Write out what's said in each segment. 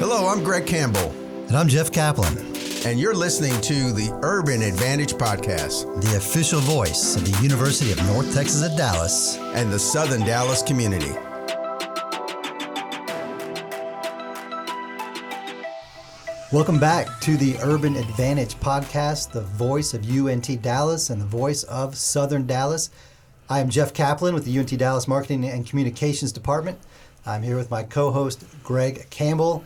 Hello, I'm Greg Campbell. And I'm Jeff Kaplan. And you're listening to the Urban Advantage Podcast, the official voice of the University of North Texas at Dallas and the Southern Dallas community. Welcome back to the Urban Advantage Podcast, the voice of UNT Dallas and the voice of Southern Dallas. I am Jeff Kaplan with the UNT Dallas Marketing and Communications Department. I'm here with my co-host, Greg Campbell,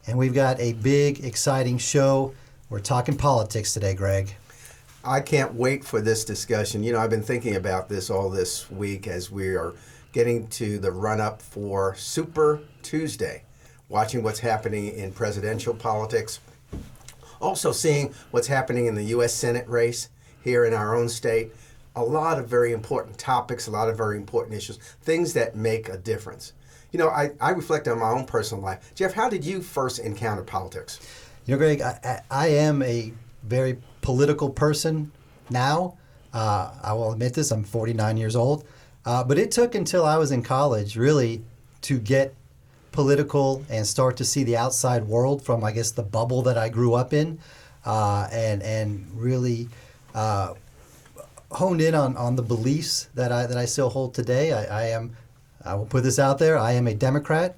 and we've got a big, exciting show. We're talking politics today, Greg. I can't wait for this discussion. You know, I've been thinking about this all this week as we are getting to the run-up for Super Tuesday, watching what's happening in presidential politics, also seeing what's happening in the U.S. Senate race here in our own state. A lot of very important topics, a lot of very important issues, things that make a difference. You know, I reflect on my own personal life. Jeff, how did you first encounter politics? You know, Greg, I am a very political person now. I will admit this, I'm 49 years old. But it took until I was in college, really, to get political and start to see the outside world from, I guess, the bubble that I grew up in, and really honed in on the beliefs that I still hold today. I will put this out there. I am a Democrat.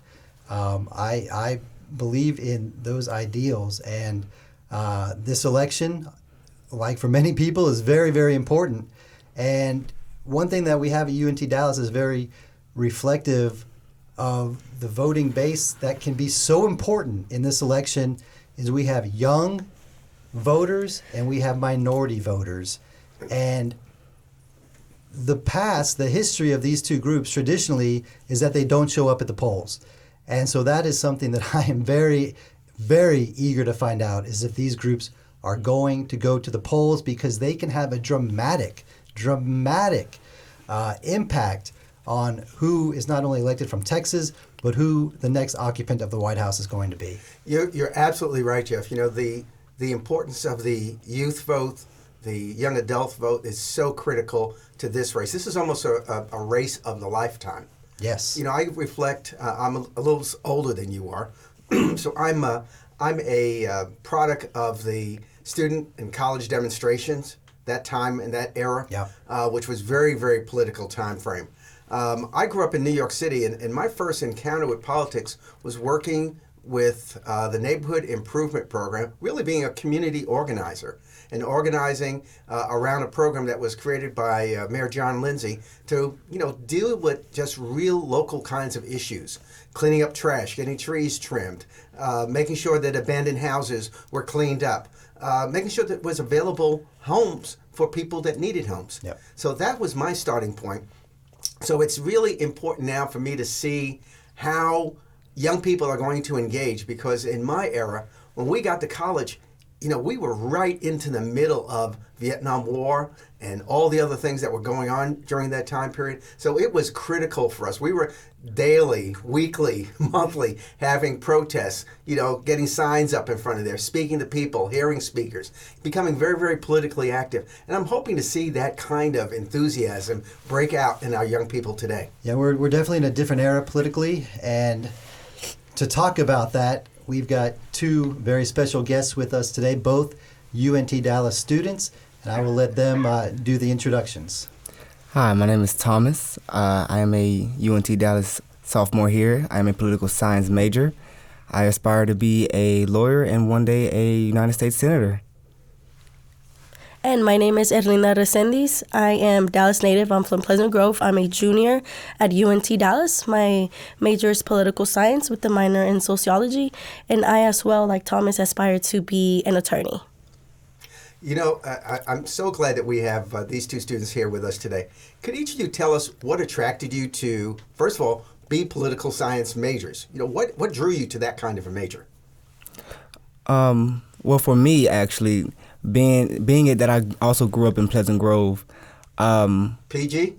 I believe in those ideals, and this election, like for many people, is very, very important. And one thing that we have at UNT Dallas is very reflective of the voting base that can be so important in this election is we have young voters and we have minority voters. And the history of these two groups traditionally is that they don't show up at the polls. And so that is something that I am very, very eager to find out, is if these groups are going to go to the polls, because they can have a dramatic impact on who is not only elected from Texas, but who the next occupant of the White House is going to be. You're absolutely right, Jeff. You know, the importance of the youth vote, the young adult vote is so critical to this race. This is almost a race of the lifetime. Yes. You know, I reflect, I'm a little older than you are, so I'm a product of the student and college demonstrations, that time and that era, which was very, very political time frame. I grew up in New York City, and my first encounter with politics was working with the Neighborhood Improvement Program, really being a community organizer and organizing around a program that was created by Mayor John Lindsay to, deal with just real local kinds of issues, cleaning up trash, getting trees trimmed, making sure that abandoned houses were cleaned up, making sure that there was available homes for people that needed homes. Yep. So that was my starting point. So it's really important now for me to see how young people are going to engage, because in my era, when we got to college, we were right into the middle of Vietnam War and all the other things that were going on during that time period. So it was critical for us. We were daily, weekly, monthly having protests, getting signs up in front of there, speaking to people, hearing speakers, becoming very, very politically active. And I'm hoping to see that kind of enthusiasm break out in our young people today. Yeah, we're definitely in a different era politically, and to talk about that, we've got two very special guests with us today, both UNT Dallas students, and I will let them do the introductions. Hi, my name is Thomas. I am a UNT Dallas sophomore here. I am a political science major. I aspire to be a lawyer and one day a United States Senator. And my name is Erlinda Resendiz. I am Dallas native. I'm from Pleasant Grove. I'm a junior at UNT Dallas. My major is political science with a minor in sociology. And I as well, like Thomas, aspire to be an attorney. I'm so glad that we have these two students here with us today. Could each of you tell us what attracted you to, first of all, be political science majors? What drew you to that kind of a major? Well, for me, actually, being it that I also grew up in Pleasant Grove. PG?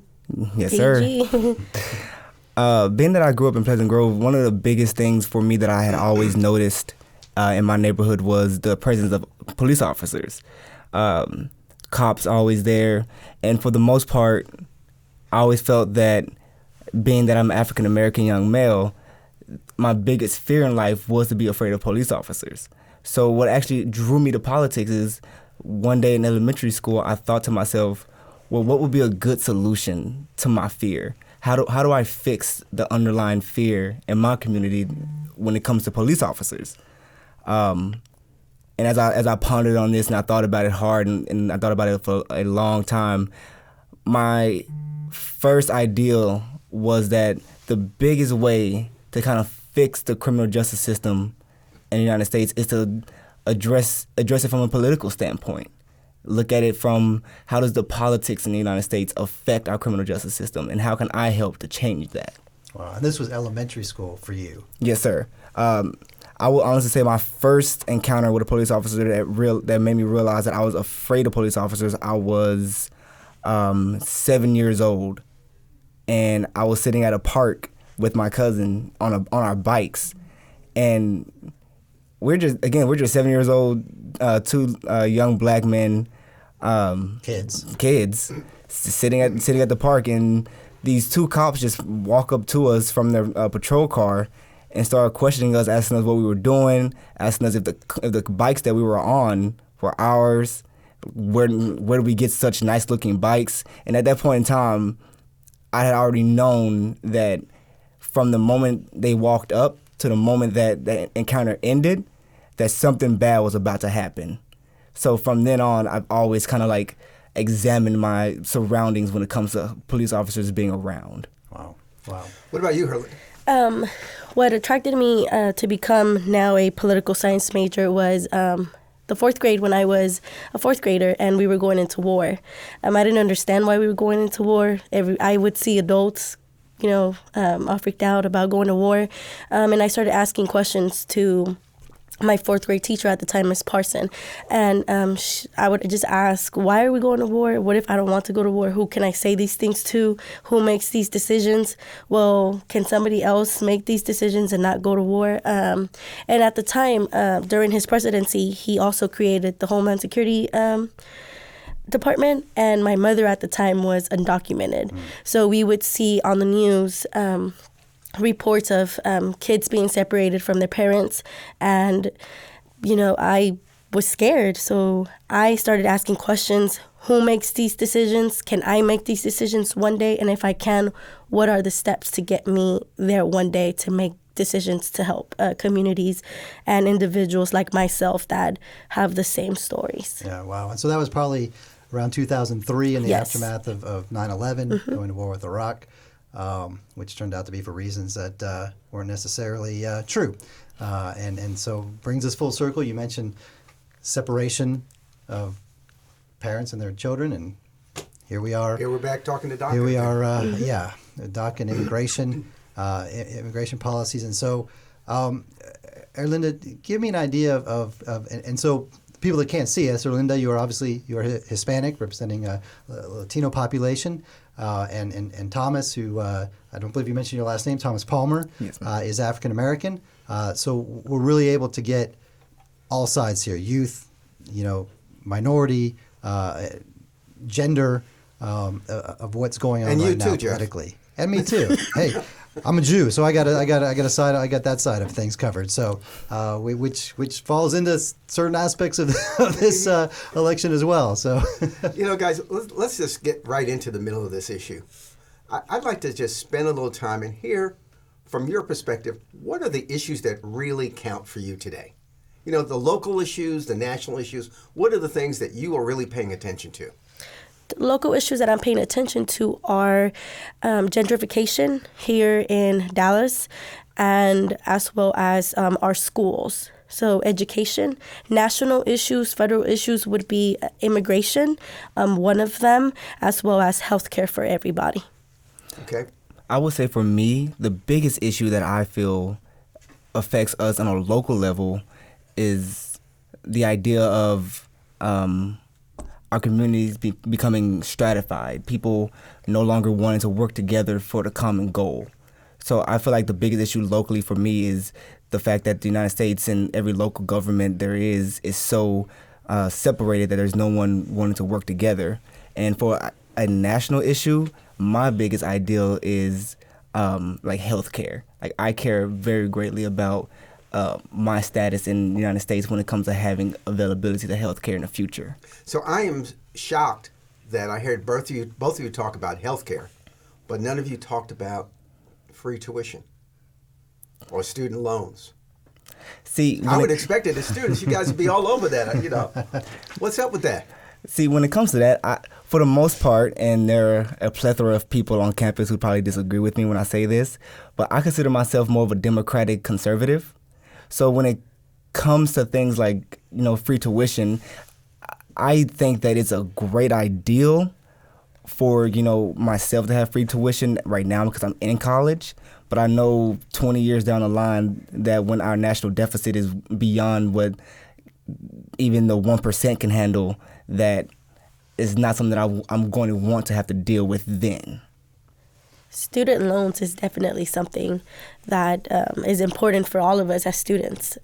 Yes, sir. Being that I grew up in Pleasant Grove, one of the biggest things for me that I had always noticed in my neighborhood was the presence of police officers. Cops always there. And for the most part, I always felt that being that I'm an African-American young male, my biggest fear in life was to be afraid of police officers. So what actually drew me to politics is one day in elementary school, I thought to myself, well, what would be a good solution to my fear? How do I fix the underlying fear in my community when it comes to police officers? And as I pondered on this and I thought about it hard and I thought about it for a long time, my first ideal was that the biggest way to kind of fix the criminal justice system in the United States is to address it from a political standpoint. Look at it from how does the politics in the United States affect our criminal justice system, and how can I help to change that? Wow, and this was elementary school for you. Yes, sir. I will honestly say my first encounter with a police officer that made me realize that I was afraid of police officers, I was 7 years old, and I was sitting at a park with my cousin on our bikes, and we're just 7 years old, two young black men, kids, sitting at the park, and these two cops just walk up to us from their patrol car and start questioning us, asking us what we were doing, asking us if the bikes that we were on were ours, where did we get such nice looking bikes. And at that point in time, I had already known that from the moment they walked up to the moment that the encounter ended, that something bad was about to happen. So from then on, I've always kind of like examined my surroundings when it comes to police officers being around. Wow. What about you, Hurley? What attracted me to become now a political science major was the fourth grade, when I was a fourth grader and we were going into war. I didn't understand why we were going into war. I would see adults, all freaked out about going to war. And I started asking questions to my fourth grade teacher at the time, Miss Parson. And I would just ask, why are we going to war? What if I don't want to go to war? Who can I say these things to? Who makes these decisions? Well, can somebody else make these decisions and not go to war? And at the time, during his presidency, he also created the Homeland Security Department. And my mother at the time was undocumented. So we would see on the news reports of kids being separated from their parents, and I was scared, so I started asking questions. Who makes these decisions? Can I make these decisions one day? And if I can, what are the steps to get me there one day to make decisions to help communities and individuals like myself that have the same stories? Yeah, wow. And so that was probably around 2003 in the Yes. aftermath of 9/11, going to war with Iraq. Which turned out to be for reasons that weren't necessarily true. And so brings us full circle. You mentioned separation of parents and their children, and here we are. Here we're back talking to Doc. Here we are, Doc and immigration, immigration policies. And so, Erlinda, give me an idea of and so people that can't see us, Erlinda, you are Hispanic, representing a Latino population. And Thomas, who I don't believe you mentioned your last name, Thomas Palmer, Yes, is African American. So we're really able to get all sides here: youth, minority, gender, of what's going on And you right now too, Jeff. politically, and me too. Hey, I'm a Jew, so I got that side of things covered. So, which falls into certain aspects of this election as well. So, Guys, let's just get right into the middle of this issue. I'd like to just spend a little time and hear from your perspective, what are the issues that really count for you today? The local issues, the national issues. What are the things that you are really paying attention to? Local issues that I'm paying attention to are gentrification here in Dallas, and as well as our schools. So education. National issues, federal issues would be immigration, one of them, as well as healthcare for everybody. Okay. I would say for me, the biggest issue that I feel affects us on a local level is the idea of our communities becoming stratified, people no longer wanting to work together for the common goal. So I feel like the biggest issue locally for me is the fact that the United States and every local government there is so separated that there's no one wanting to work together. And for a national issue, my biggest ideal is like healthcare. Like I care very greatly about my status in the United States when it comes to having availability to healthcare in the future. So I am shocked that I heard both of you talk about healthcare, but none of you talked about free tuition or student loans. See, I would expect it as students, you guys would be all over that. What's up with that? See, when it comes to that, for the most part, and there are a plethora of people on campus who probably disagree with me when I say this, but I consider myself more of a democratic conservative. So when it comes to things like, free tuition, I think that it's a great ideal for, myself to have free tuition right now because I'm in college. But I know 20 years down the line that when our national deficit is beyond what even the 1% can handle, that is not something that I'm going to want to have to deal with then. Student loans is definitely something that is important for all of us as students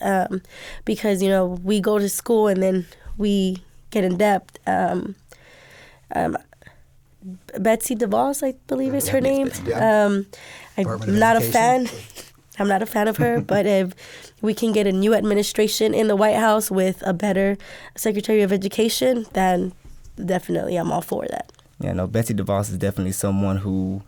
because, we go to school and then we get in debt. Betsy DeVos, I believe is her name. I'm not a fan. I'm not a fan of her, but if we can get a new administration in the White House with a better Secretary of Education, then definitely I'm all for that. Yeah, no, Betsy DeVos is definitely someone who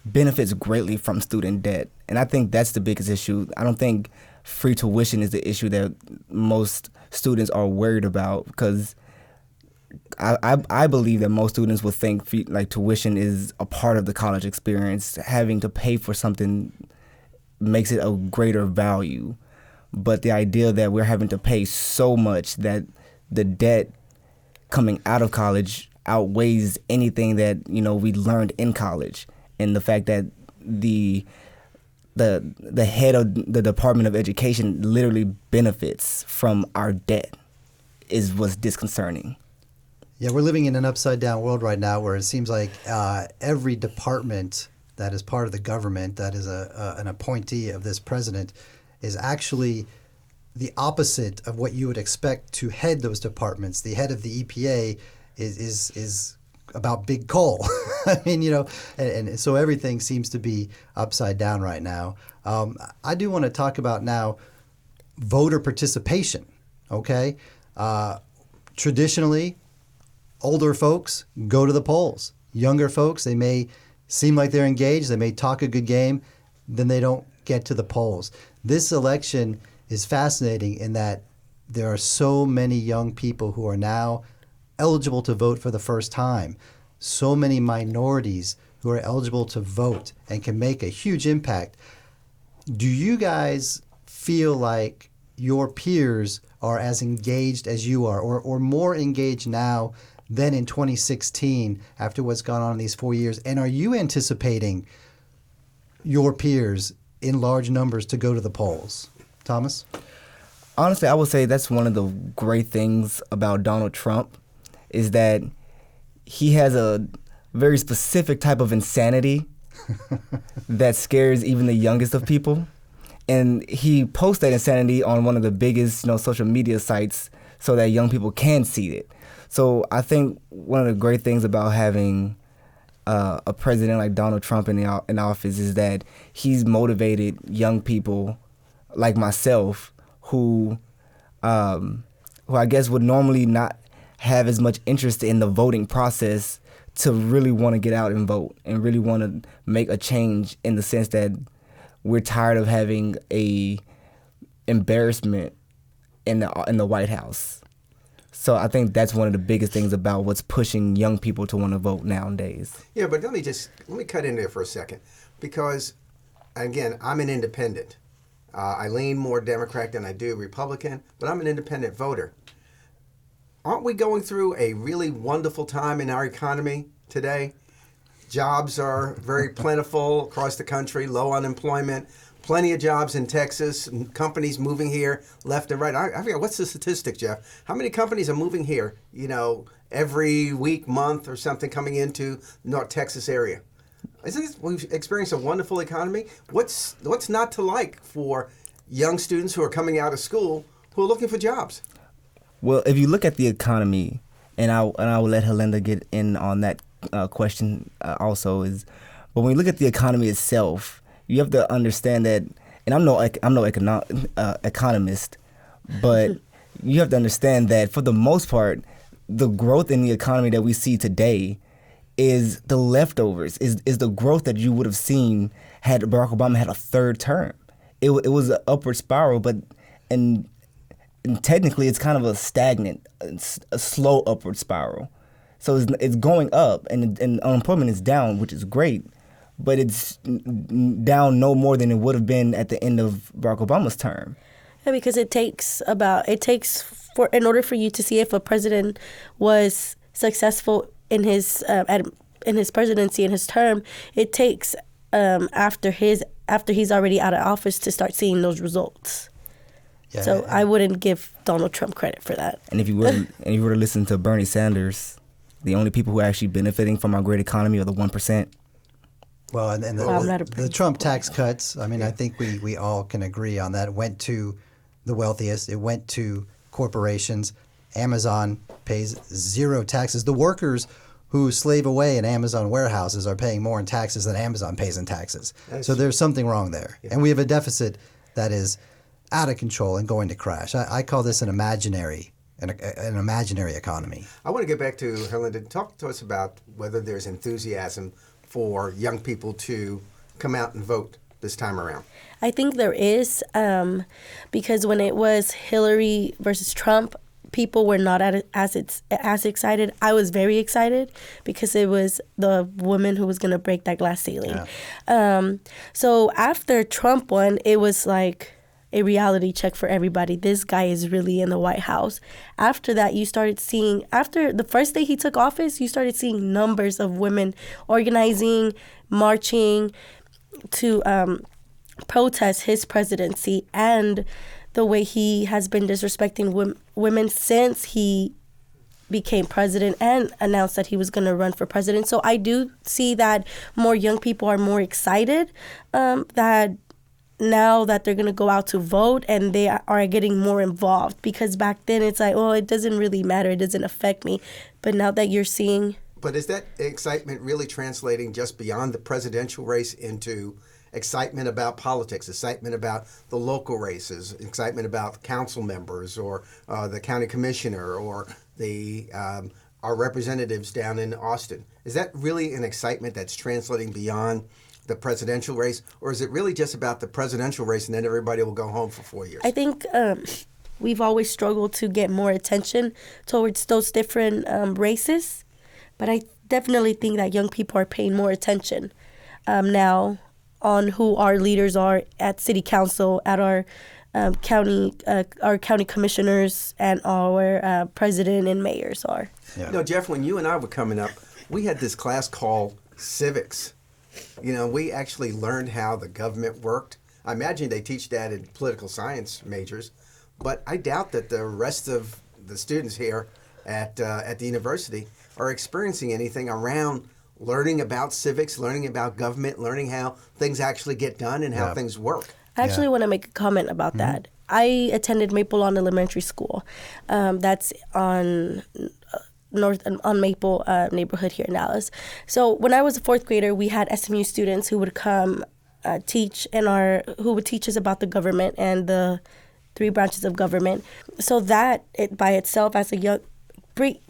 benefits greatly from student debt. And I think that's the biggest issue. I don't think free tuition is the issue that most students are worried about because I believe that most students would think like tuition is a part of the college experience. Having to pay for something makes it a greater value. But the idea that we're having to pay so much that the debt coming out of college outweighs anything that, we learned in college. And the fact that the head of the Department of Education literally benefits from our debt is what's disconcerting. Yeah, we're living in an upside-down world right now where it seems like every department that is part of the government, that is an appointee of this president, is actually the opposite of what you would expect to head those departments. The head of the EPA is about big coal. I mean, and so everything seems to be upside down right now. I do want to talk about now voter participation, okay? Traditionally, older folks go to the polls. Younger folks, they may seem like they're engaged, they may talk a good game, then they don't get to the polls. This election is fascinating in that there are so many young people who are now eligible to vote for the first time. So many minorities who are eligible to vote and can make a huge impact. Do you guys feel like your peers are as engaged as you are or more engaged now than in 2016 after what's gone on in these 4 years? And are you anticipating your peers in large numbers to go to the polls? Thomas? Honestly, I would say that's one of the great things about Donald Trump is that he has a very specific type of insanity that scares even the youngest of people. And he posts that insanity on one of the biggest, social media sites so that young people can see it. So I think one of the great things about having a president like Donald Trump in office is that he's motivated young people like myself who I guess would normally not have as much interest in the voting process to really want to get out and vote and really want to make a change in the sense that we're tired of having a embarrassment in the White House. So I think that's one of the biggest things about what's pushing young people to want to vote nowadays. Yeah, but let me cut in there for a second because, again, I'm an independent. I lean more Democrat than I do Republican, but I'm an independent voter. Aren't we going through a really wonderful time in our economy today? Jobs are very plentiful across the country, low unemployment, plenty of jobs in Texas, companies moving here left and right. I forget, what's the statistic, Jeff? How many companies are moving here, every week, month or something coming into the North Texas area? Isn't this, we've experienced a wonderful economy? What's not to like for young students who are coming out of school who are looking for jobs? Well, if you look at the economy, and I will let Helinda get in on that question also, but when we look at the economy itself, you have to understand that, and I'm no economist, but you have to understand that for the most part, the growth in the economy that we see today is the leftovers, is the growth that you would have seen had Barack Obama had a third term. It was an upward spiral, but and technically it's kind of a stagnant, a slow upward spiral. So it's going up, and unemployment is down, which is great, but it's down no more than it would have been at the end of Barack Obama's term. Yeah, because in order for you to see if a president was successful in his presidency, in his term, it takes after he's already out of office to start seeing those results. Yeah, so I wouldn't give Donald Trump credit for that. And if you were to listen to Bernie Sanders, the only people who are actually benefiting from our great economy are the 1%. Well, and the Trump tax cuts, I mean, I think we all can agree on that. It went to the wealthiest. It went to corporations. Amazon pays zero taxes. The workers who slave away in Amazon warehouses are paying more in taxes than Amazon pays in taxes. So there's something wrong there. Yeah. And we have a deficit that is out of control and going to crash. I call this an imaginary economy. I want to get back to Herlinda. Talk to us about whether there's enthusiasm for young people to come out and vote this time around. I think there is, because when it was Hillary versus Trump, people were not as excited. I was very excited because it was the woman who was going to break that glass ceiling. Yeah. So after Trump won, it was like a reality check for everybody. This guy is really in the White House. After that, you started seeing, after the first day he took office, you started seeing numbers of women organizing, marching to protest his presidency and the way he has been disrespecting women since he became president and announced that he was going to run for president. So I do see that more young people are more excited that now that they're going to go out to vote, and they are getting more involved, because back then it's like, oh, it doesn't really matter, it doesn't affect me. But now that you're seeing... But is that excitement really translating just beyond the presidential race into excitement about politics, excitement about the local races, excitement about council members or the county commissioner or the our representatives down in Austin? Is that really an excitement that's translating beyond the presidential race, or is it really just about the presidential race and then everybody will go home for 4 years? I think we've always struggled to get more attention towards those different races, but I definitely think that young people are paying more attention now on who our leaders are at city council, at our county commissioners, and our president and mayors are. Yeah. You know, Jeff, when you and I were coming up, we had this class called civics. You know, we actually learned how the government worked. I imagine they teach that in political science majors, but I doubt that the rest of the students here at the university are experiencing anything around learning about civics, learning about government, learning how things actually get done and how things work. I actually want to make a comment about that. I attended Maple Lawn Elementary School. That's on Maple neighborhood here in Dallas. So when I was a fourth grader, we had SMU students who would come teach who would teach us about the government and the 3 branches of government. So that by itself, as a young,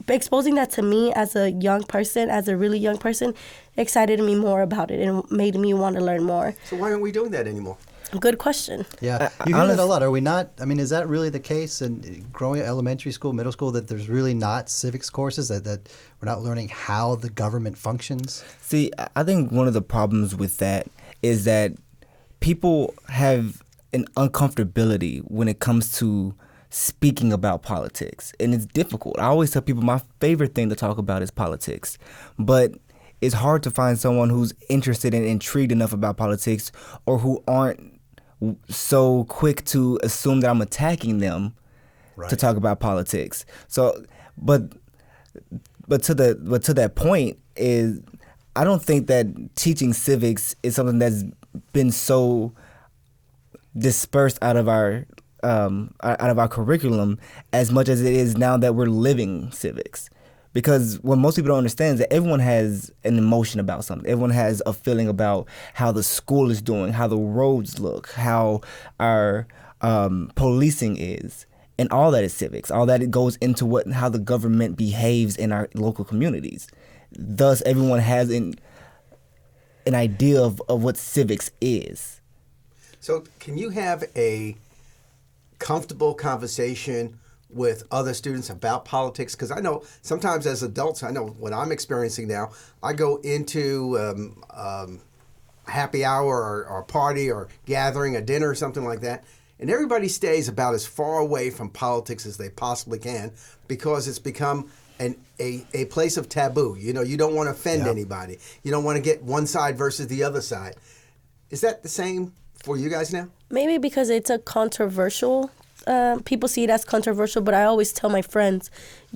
exposing that to me as a young person, as a really young person, excited me more about it and made me want to learn more. So why aren't we doing that anymore? Good question. Yeah, you hear that a lot. Are we not? I mean, is that really the case in growing elementary school, middle school, that there's really not civics courses, that we're not learning how the government functions? See, I think one of the problems with that is that people have an uncomfortability when it comes to speaking about politics, and it's difficult. I always tell people my favorite thing to talk about is politics, but it's hard to find someone who's interested and intrigued enough about politics, or who aren't so quick to assume that I'm attacking them to talk about politics. So, but to that point is, I don't think that teaching civics is something that's been so dispersed out of our curriculum as much as it is now that we're living civics. Because what most people don't understand is that everyone has an emotion about something. Everyone has a feeling about how the school is doing, how the roads look, how our policing is. And all that is civics. All that it goes into how the government behaves in our local communities. Thus, everyone has an idea of what civics is. So can you have a comfortable conversation with other students about politics? Because I know sometimes as adults, I know what I'm experiencing now, I go into a happy hour or a party or gathering, a dinner or something like that, and everybody stays about as far away from politics as they possibly can because it's become a place of taboo. You know, you don't want to offend anybody. You don't want to get one side versus the other side. Is that the same for you guys now? Maybe because it's a controversial, people see it as controversial, but I always tell my friends,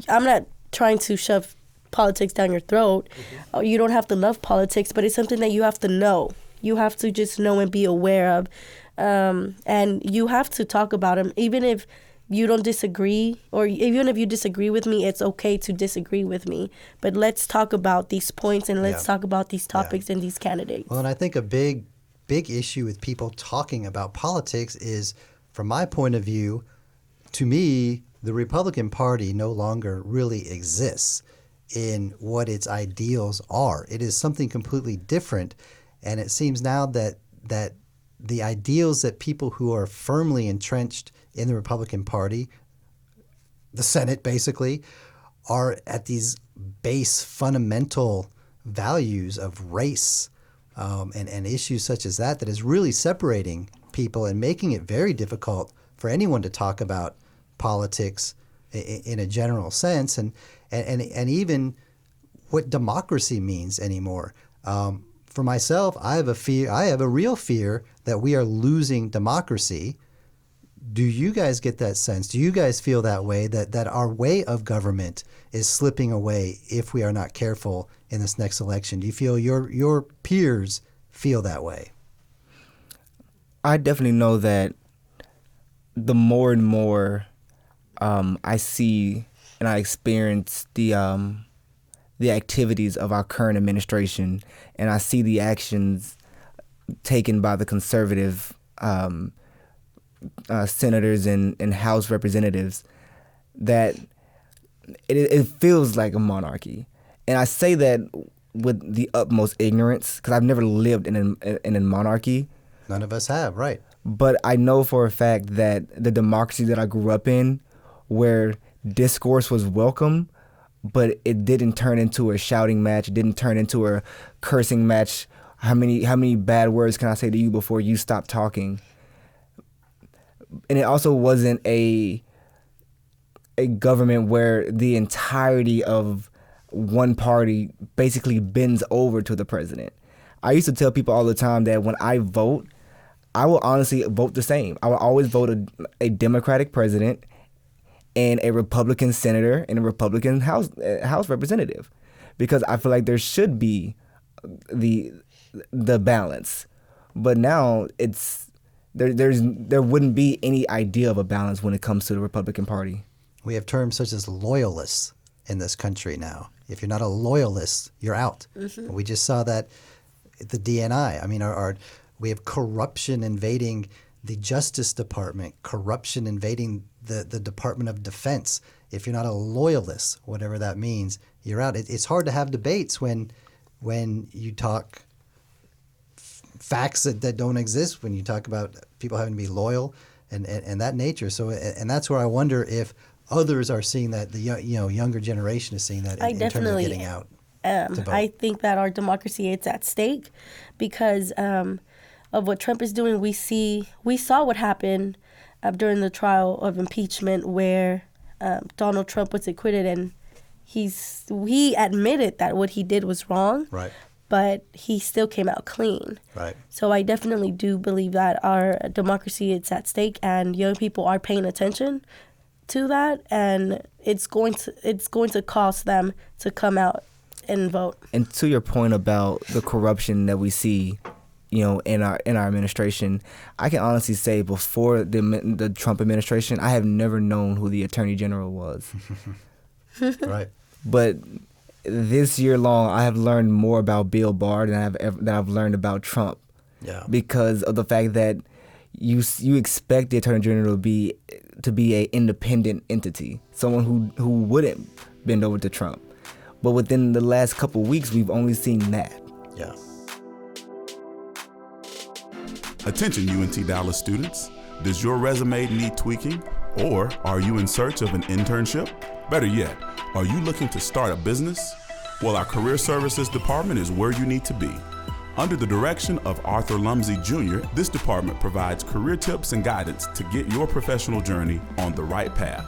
I'm not trying to shove politics down your throat. Mm-hmm. You don't have to love politics, but it's something that you have to know. You have to just know and be aware of. And you have to talk about them, even if you don't disagree, or even if you disagree with me, it's okay to disagree with me. But let's talk about these points and let's talk about these topics and these candidates. Well, and I think a big issue with people talking about politics is, from my point of view, to me, the Republican Party no longer really exists in what its ideals are. It is something completely different, and it seems now that the ideals that people who are firmly entrenched in the Republican Party, the Senate basically, are at these base fundamental values of race and issues such as that is really separating people and making it very difficult for anyone to talk about politics in a general sense and even what democracy means anymore. For myself, I have a real fear that we are losing democracy. Do you guys get that sense? Do you guys feel that way, that our way of government is slipping away if we are not careful in this next election? Do you feel your peers feel that way? I definitely know that the more and more I see and I experience the activities of our current administration, and I see the actions taken by the conservative senators and House representatives, that it feels like a monarchy. And I say that with the utmost ignorance, because I've never lived in a monarchy. None of us have, right? But I know for a fact that the democracy that I grew up in, where discourse was welcome, but it didn't turn into a shouting match, it didn't turn into a cursing match. How many bad words can I say to you before you stop talking? And it also wasn't a government where the entirety of one party basically bends over to the president. I used to tell people all the time that when I vote, I will honestly vote the same. I will always vote a Democratic president and a Republican senator and a Republican House representative, because I feel like there should be the balance. But now there wouldn't be any idea of a balance when it comes to the Republican Party. We have terms such as loyalists in this country now. If you're not a loyalist, you're out. Mm-hmm. We just saw that at the DNI. I mean, we have corruption invading the Justice Department, corruption invading the Department of Defense. If you're not a loyalist, whatever that means, you're out. It's hard to have debates when you talk facts that don't exist, when you talk about people having to be loyal and that nature. So, and that's where I wonder if others are seeing that, the younger generation is seeing that in terms of getting out to vote. I think that our democracy is at stake because of what Trump is doing. We saw what happened during the trial of impeachment, where Donald Trump was acquitted, and he admitted that what he did was wrong. Right. But he still came out clean. Right. So I definitely do believe that our democracy is at stake, and young people are paying attention to that, and it's going to cost them to come out and vote. And to your point about the corruption that we see, in our administration, I can honestly say before the Trump administration, I have never known who the Attorney General was. Right. But this year long, I have learned more about Bill Barr than I've learned about Trump. Yeah. Because of the fact that you expect the Attorney General to be a independent entity, someone who wouldn't bend over to Trump. But within the last couple weeks, we've only seen that. Yeah. Attention UNT Dallas students, does your resume need tweaking? Or are you in search of an internship? Better yet, are you looking to start a business? Well, our Career Services Department is where you need to be. Under the direction of Arthur Lumsey Jr., this department provides career tips and guidance to get your professional journey on the right path.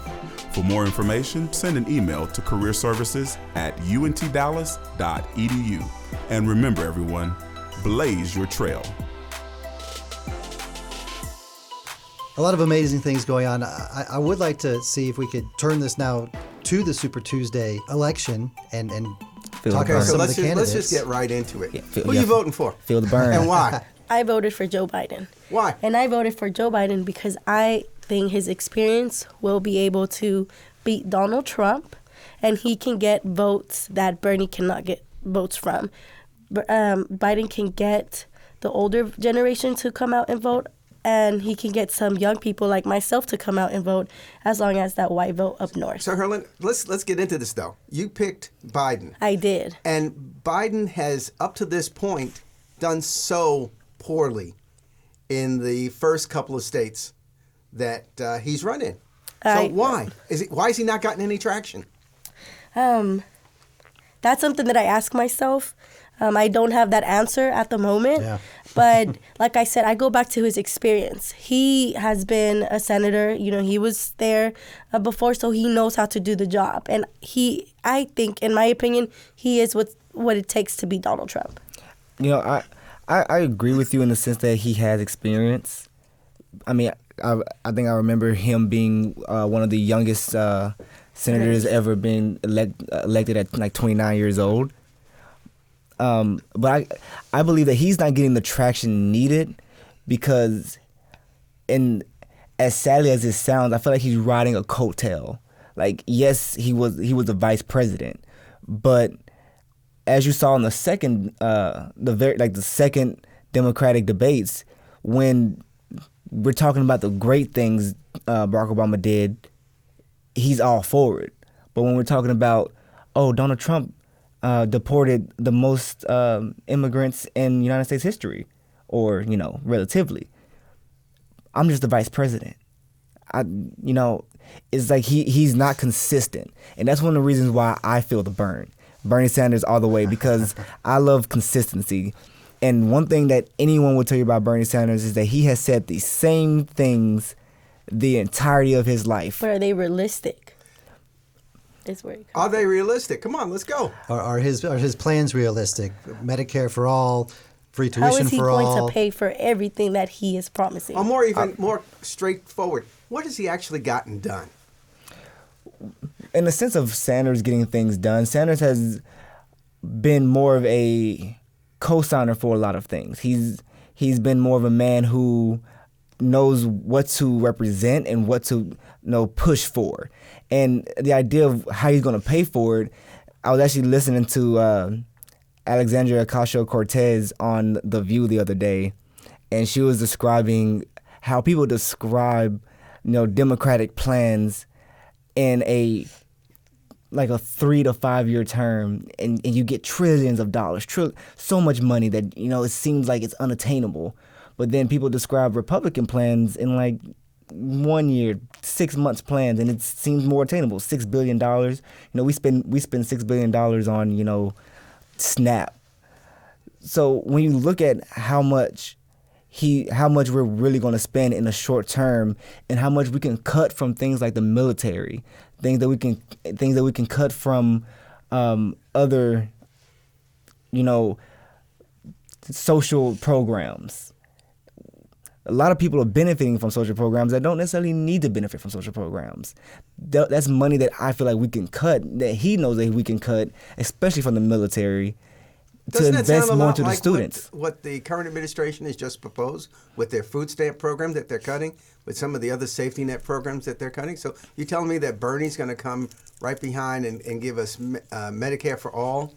For more information, send an email to careerservices@untdallas.edu. And remember, everyone, blaze your trail. A lot of amazing things going on. I would like to see if we could turn this now to the Super Tuesday election and talk about some of the candidates. Let's just get right into it. Yeah, Who are you voting for? Feel the burn. And why? I voted for Joe Biden. Why? And I voted for Joe Biden because I think his experience will be able to beat Donald Trump, and he can get votes that Bernie cannot get votes from. Biden can get the older generation to come out and vote, and he can get some young people like myself to come out and vote, as long as that white vote up north. So, Herlin, let's get into this, though. You picked Biden. I did. And Biden has, up to this point, done so poorly in the first couple of states that he's run in. So why? Why has he not gotten any traction? That's something that I ask myself. I don't have that answer at the moment. Yeah. But like I said, I go back to his experience. He has been a senator. You know, he was there before, so he knows how to do the job. And I think, in my opinion, he is what it takes to beat Donald Trump. You know, I agree with you in the sense that he has experience. I mean, I think I remember him being one of the youngest senators ever being elected at like 29 years old. But I believe that he's not getting the traction needed because, as sadly as it sounds, I feel like he's riding a coattail. Like, yes, he was the vice president, but as you saw in the second Democratic debates, when we're talking about the great things Barack Obama did, he's all for it. But when we're talking about, Donald Trump deported the most immigrants in United States history, or, relatively, I'm just the vice president. It's like he's not consistent. And that's one of the reasons why I feel the burn. Bernie Sanders all the way, because I love consistency. And one thing that anyone will tell you about Bernie Sanders is that he has said the same things the entirety of his life. But are they realistic? Are they realistic? Come on, let's go. Are his plans realistic? Medicare for all, free tuition for all. How is he going to pay for everything that he is promising? Or more straightforward, what has he actually gotten done? In the sense of Sanders getting things done, Sanders has been more of a co-signer for a lot of things. He's been more of a man who knows what to represent and what to push for. And the idea of how he's going to pay for it, I was actually listening to Alexandria Ocasio-Cortez on The View the other day, and she was describing how people describe Democratic plans in a 3 to 5 year term, and you get trillions of dollars, so much money that it seems like it's unattainable. But then people describe Republican plans in 1 year, 6 months plans, and it seems more attainable. $6 billion. We spend $6 billion on SNAP. So when you look at how much we're really going to spend in the short term, and how much we can cut from things like the military, things that we can cut from other social programs. A lot of people are benefiting from social programs that don't necessarily need to benefit from social programs. That's money that I feel like we can cut, that he knows that we can cut, especially from the military, Doesn't that invest sound a more lot into the like students. what the current administration has just proposed with their food stamp program that they're cutting, with some of the other safety net programs that they're cutting? So you're telling me that Bernie's going to come right behind and give us Medicare for all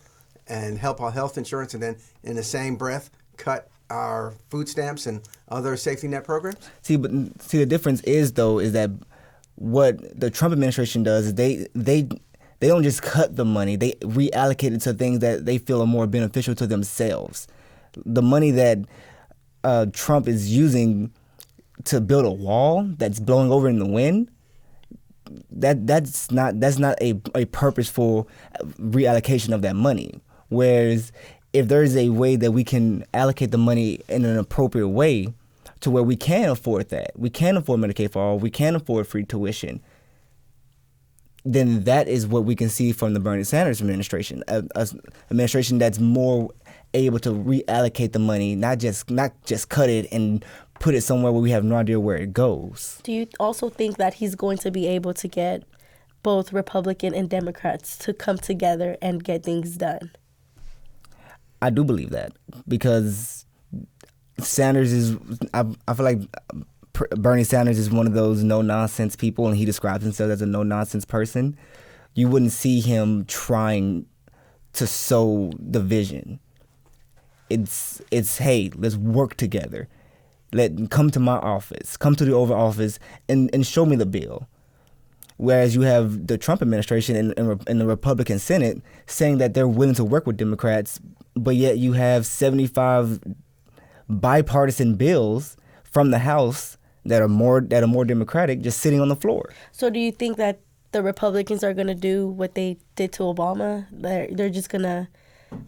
and help our health insurance, and then in the same breath cut our food stamps and other safety net programs? See, the difference is that what the Trump administration does is they don't just cut the money; they reallocate it to things that they feel are more beneficial to themselves. The money that Trump is using to build a wall that's blowing over in the wind, that's not a purposeful reallocation of that money. Whereas if there is a way that we can allocate the money in an appropriate way to where we can afford that, we can afford Medicaid for all, we can afford free tuition, then that is what we can see from the Bernie Sanders administration, a administration that's more able to reallocate the money, not just cut it and put it somewhere where we have no idea where it goes. Do you also think that he's going to be able to get both Republican and Democrats to come together and get things done? I do believe that, because Sanders is, I feel like Bernie Sanders is one of those no-nonsense people, and he describes himself as a no-nonsense person. You wouldn't see him trying to sow division. It's hey, let's work together. Come to my office, come to the Oval Office, and show me the bill. Whereas you have the Trump administration and the Republican Senate saying that they're willing to work with Democrats, but yet you have 75 bipartisan bills from the House that are more Democratic just sitting on the floor. So do you think that the Republicans are going to do what they did to Obama? They're just going to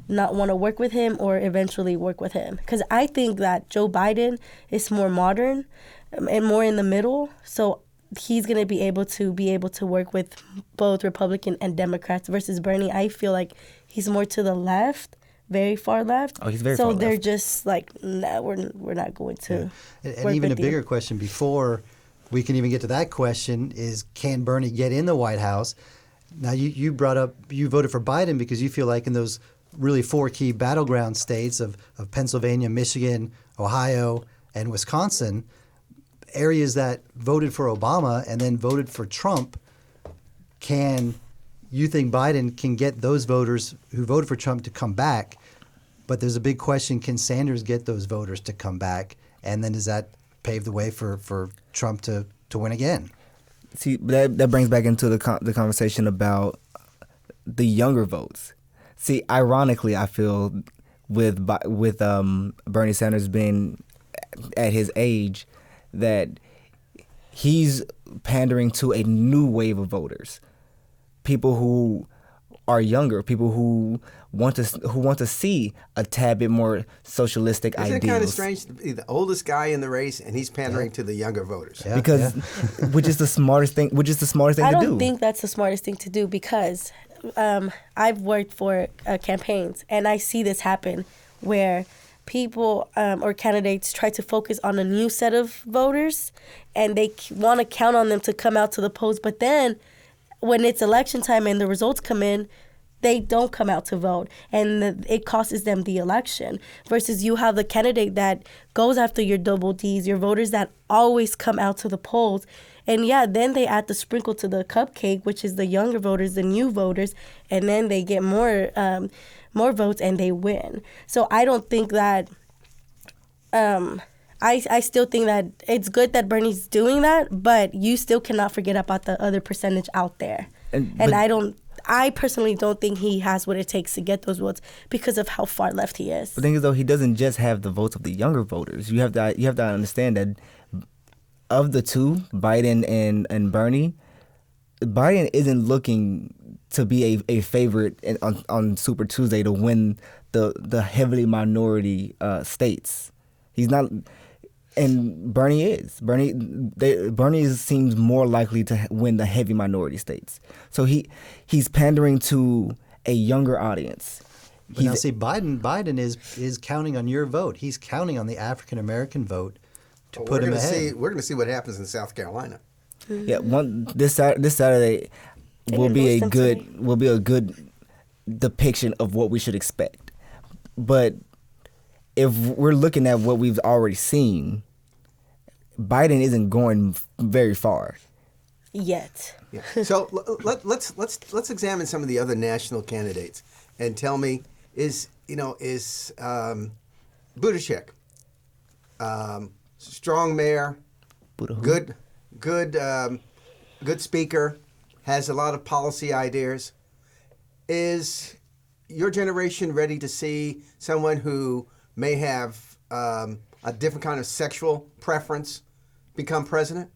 not want to work with him, or eventually work with him? Because I think that Joe Biden is more modern and more in the middle. So he's going to be able to work with both Republican and Democrats, versus Bernie. I feel like he's more to the left, very far left. Oh, he's very far left. So they're just like, nah, we're not going to. Yeah. And even a bigger question before we can even get to that question is, can Bernie get in the White House? Now, you brought up, you voted for Biden because you feel like in those really four key battleground states of Pennsylvania, Michigan, Ohio, and Wisconsin, areas that voted for Obama and then voted for Trump, you think Biden can get those voters who voted for Trump to come back? But there's a big question, can Sanders get those voters to come back? And then does that pave the way for Trump to win again? See, that brings back into the conversation about the younger votes. See, ironically, I feel with Bernie Sanders being at his age, that he's pandering to a new wave of voters, people who are younger, people who want to see a tad bit more socialistic ideals. Isn't it kind of strange to be the oldest guy in the race and he's pandering to the younger voters? Yeah, because which is the smartest thing to do. I don't think that's the smartest thing to do, because I've worked for campaigns, and I see this happen where people or candidates try to focus on a new set of voters, and they want to count on them to come out to the polls. But then when it's election time and the results come in, they don't come out to vote, and it costs them the election. Versus you have the candidate that goes after your double Ds, your voters that always come out to the polls. And yeah, then they add the sprinkle to the cupcake, which is the younger voters, the new voters, and then they get more votes and they win. So I don't think that. I still think that it's good that Bernie's doing that, but you still cannot forget about the other percentage out there. I personally don't think he has what it takes to get those votes because of how far left he is. The thing is, though, he doesn't just have the votes of the younger voters. You have to understand that of the two, Biden and Bernie, Biden isn't looking to be a favorite on Super Tuesday to win the heavily minority states. He's not, and Bernie is. Bernie seems more likely to win the heavy minority states. So he's pandering to a younger audience. But now see, Biden is counting on your vote. He's counting on the African American vote to put him ahead. We're going to see what happens in South Carolina. Mm-hmm. Yeah, this Saturday will be a good depiction of what we should expect. But if we're looking at what we've already seen, Biden isn't going very far yet. Yeah. So let's examine some of the other national candidates and tell me, is Buttigieg strong mayor, good speaker, has a lot of policy ideas. Is your generation ready to see someone who may have a different kind of sexual preference become president?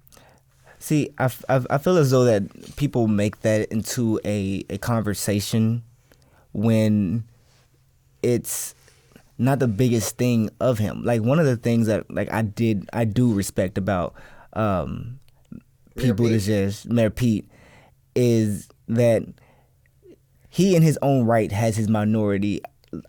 See, I feel as though that people make that into a conversation when it's not the biggest thing of him. Like, one of the things that I do respect about Pete Buttigieg, Mayor Pete, is that he in his own right has his minority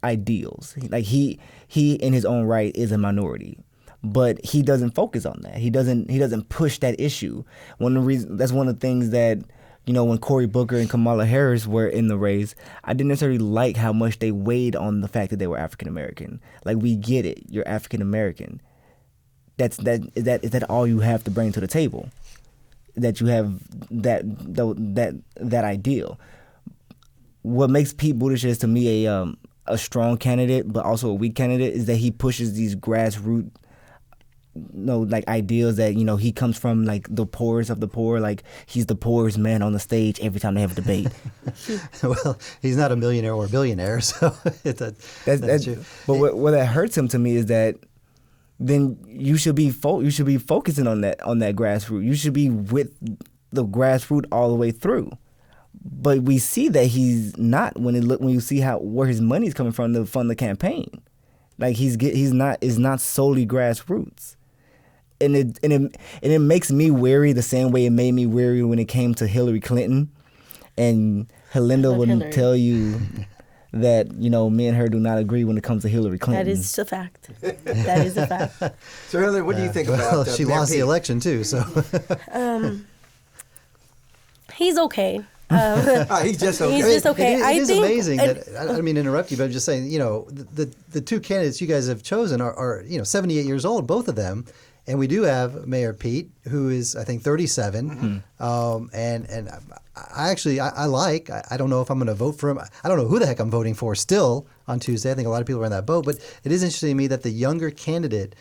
ideals. Like, he in his own right is a minority. But he doesn't focus on that. He doesn't push that issue. That's one of the things that, when Cory Booker and Kamala Harris were in the race, I didn't necessarily like how much they weighed on the fact that they were African American. Like, we get it, you're African American. Is that all you have to bring to the table? That you have that ideal. What makes Pete Buttigieg to me a strong candidate, but also a weak candidate, is that he pushes these grassroots ideals that, he comes from, like, the poorest of the poor. Like, he's the poorest man on the stage every time they have a debate. Well, he's not a millionaire or a billionaire, so that's true. But what that hurts him to me is that then you should be focusing on that grassroots. You should be with the grassroots all the way through. But we see that he's not when you see where his money's coming from to fund the campaign. Like, it's not solely grassroots. And it makes me wary the same way it made me wary when it came to Hillary Clinton. And Helinda would tell you that, me and her do not agree when it comes to Hillary Clinton. That is a fact. That is a fact. So, Hillary, what do you think about she lost the election, too, so. He's okay. He's just okay. He's just okay. It is amazing that, I don't mean to interrupt you, but I'm just saying, the two candidates you guys have chosen are 78 years old, both of them. And we do have Mayor Pete, who is, I think, 37. Mm-hmm. And I don't know if I'm going to vote for him. I don't know who the heck I'm voting for still on Tuesday. I think a lot of people are in that boat. But it is interesting to me that the younger candidate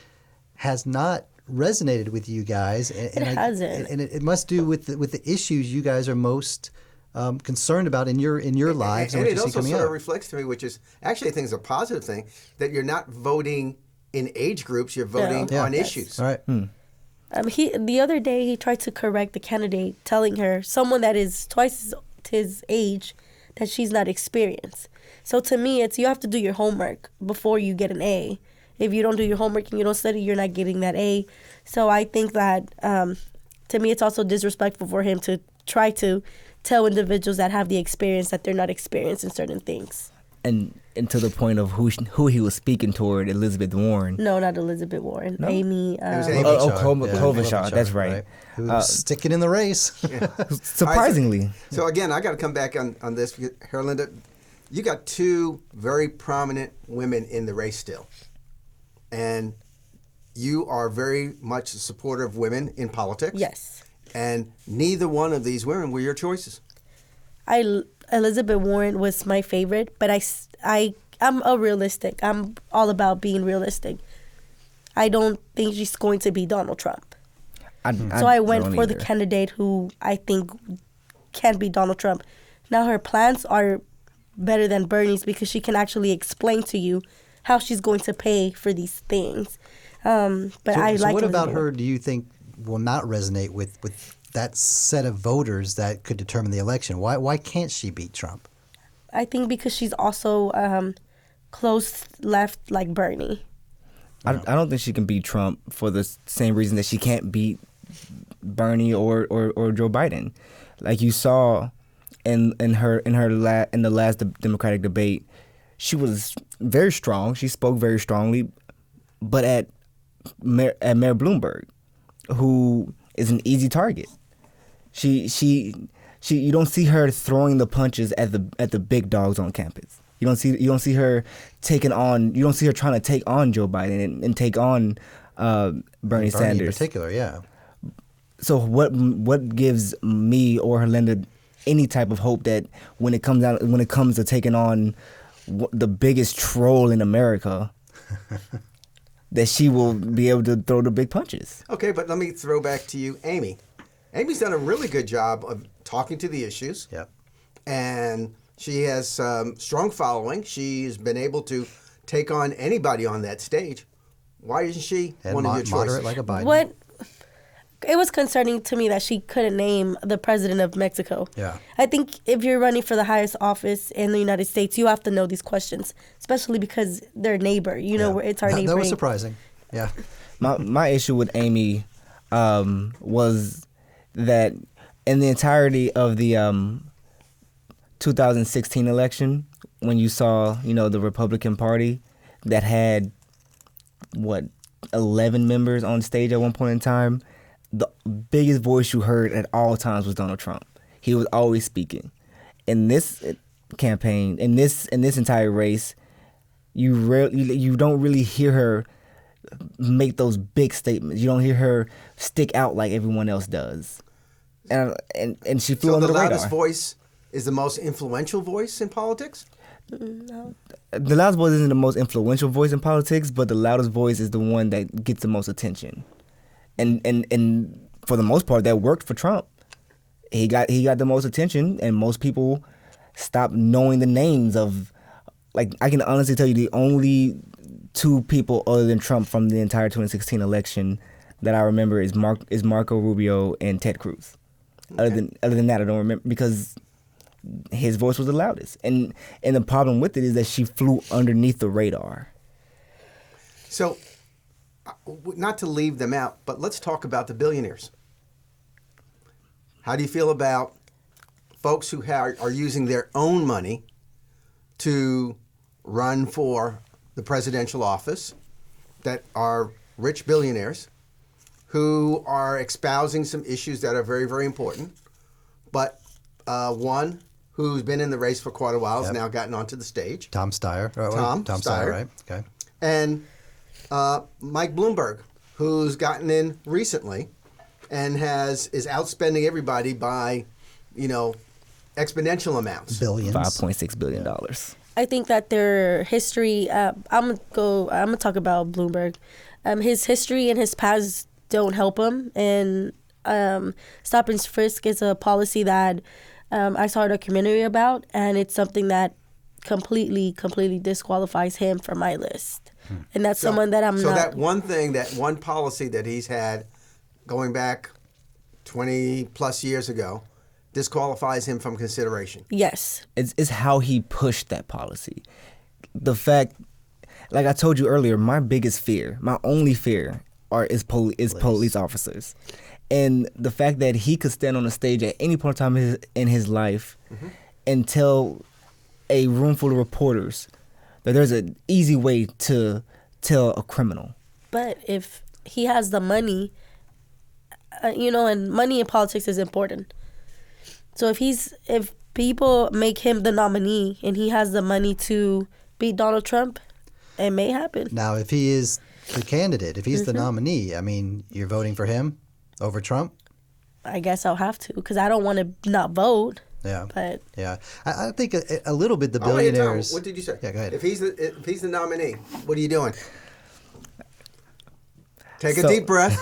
has not resonated with you guys. And it hasn't. And it must do with the issues you guys are most concerned about in your lives. And what it you see also coming sort up. of reflects to me, which is actually I think is a positive thing, that you're not voting in age groups, you're voting on issues. All right. The other day he tried to correct the candidate, telling her, someone that is twice his age, that she's not experienced. So to me, you have to do your homework before you get an A. If you don't do your homework and you don't study, you're not getting that A. So I think that to me, it's also disrespectful for him to try to tell individuals that have the experience that they're not experienced in certain things. And to the point of who he was speaking toward, Elizabeth Warren. No, not Elizabeth Warren. No? Amy. Klobuchar. That's right. Who's sticking in the race. Surprisingly. Right, so again, I got to come back on this. Herlinda, you got two very prominent women in the race still. And you are very much a supporter of women in politics. Yes. And neither one of these women were your choices. Elizabeth Warren was my favorite, but I'm a realistic. I'm all about being realistic. I don't think she's going to be Donald Trump. So I went for the candidate who I think can be Donald Trump. Now her plans are better than Bernie's because she can actually explain to you how she's going to pay for these things. So what about her do you think will not resonate with that set of voters that could determine the election? Why can't she beat Trump? I think because she's also close left like Bernie. I don't think she can beat Trump for the same reason that she can't beat Bernie or Joe Biden. Like you saw in the last Democratic debate, she was very strong. She spoke very strongly, but at Mayor Bloomberg, who is an easy target. She you don't see her throwing the punches at the big dogs on campus. You don't see her taking on. You don't see her trying to take on Joe Biden and take on Bernie Sanders in particular. Yeah. So what gives me or Herlinda any type of hope that when it comes to taking on the biggest troll in America, that she will be able to throw the big punches? Okay, but let me throw back to you, Amy. Amy's done a really good job of talking to the issues. Yep. And she has strong following. She's been able to take on anybody on that stage. Why isn't she one of your choices? Moderate like a Biden. It was concerning to me that she couldn't name the president of Mexico. Yeah. I think if you're running for the highest office in the United States, you have to know these questions, especially because they're neighbor. You know, it's our neighbor. That was surprising. Yeah. My issue with Amy was that in the entirety of the 2016 election, when you saw, the Republican Party that had 11 members on stage at one point in time, the biggest voice you heard at all times was Donald Trump. He was always speaking. In this campaign, in this entire race, you don't really hear her make those big statements. You don't hear her stick out like everyone else does. And she flew under the radar. So the loudest voice is the most influential voice in politics? No. The loudest voice isn't the most influential voice in politics, but the loudest voice is the one that gets the most attention. And for the most part, that worked for Trump. He got the most attention, and most people stopped knowing the names of. Like, I can honestly tell you, the only two people other than Trump from the entire 2016 election that I remember is Marco Rubio and Ted Cruz. Okay. Other than that, I don't remember, because his voice was the loudest. And the problem with it is that she flew underneath the radar. So, not to leave them out, but let's talk about the billionaires. How do you feel about folks who are using their own money to run for the presidential office, that are rich billionaires who are espousing some issues that are very, very important, but one who's been in the race for quite a while has now gotten onto the stage. Tom Steyer. Tom Steyer, right? Okay. And Mike Bloomberg, who's gotten in recently and is outspending everybody by, exponential amounts. Billions. $5.6 billion. I think that their history. I'm gonna talk about Bloomberg. His history and his past don't help him, and stop and frisk is a policy that I saw a documentary about, and it's something that completely disqualifies him from my list. And that's someone that I'm not. So that one policy that he's had going back 20 plus years ago disqualifies him from consideration. Yes. It's how he pushed that policy. The fact, like I told you earlier, my biggest fear, my only fear is police officers. And the fact that he could stand on a stage at any point in time in his life and tell a room full of reporters that there's an easy way to tell a criminal. But if he has the money, and money in politics is important. So if people make him the nominee and he has the money to beat Donald Trump, it may happen. Now, if he is the candidate, if he's the nominee, I mean, you're voting for him over Trump? I guess I'll have to, because I don't want to not vote. Yeah. But yeah, I think a little bit the Oh, wait, Tom, billionaires. what did you say? Yeah, go ahead. If he's the nominee, what are you doing? Take a deep breath.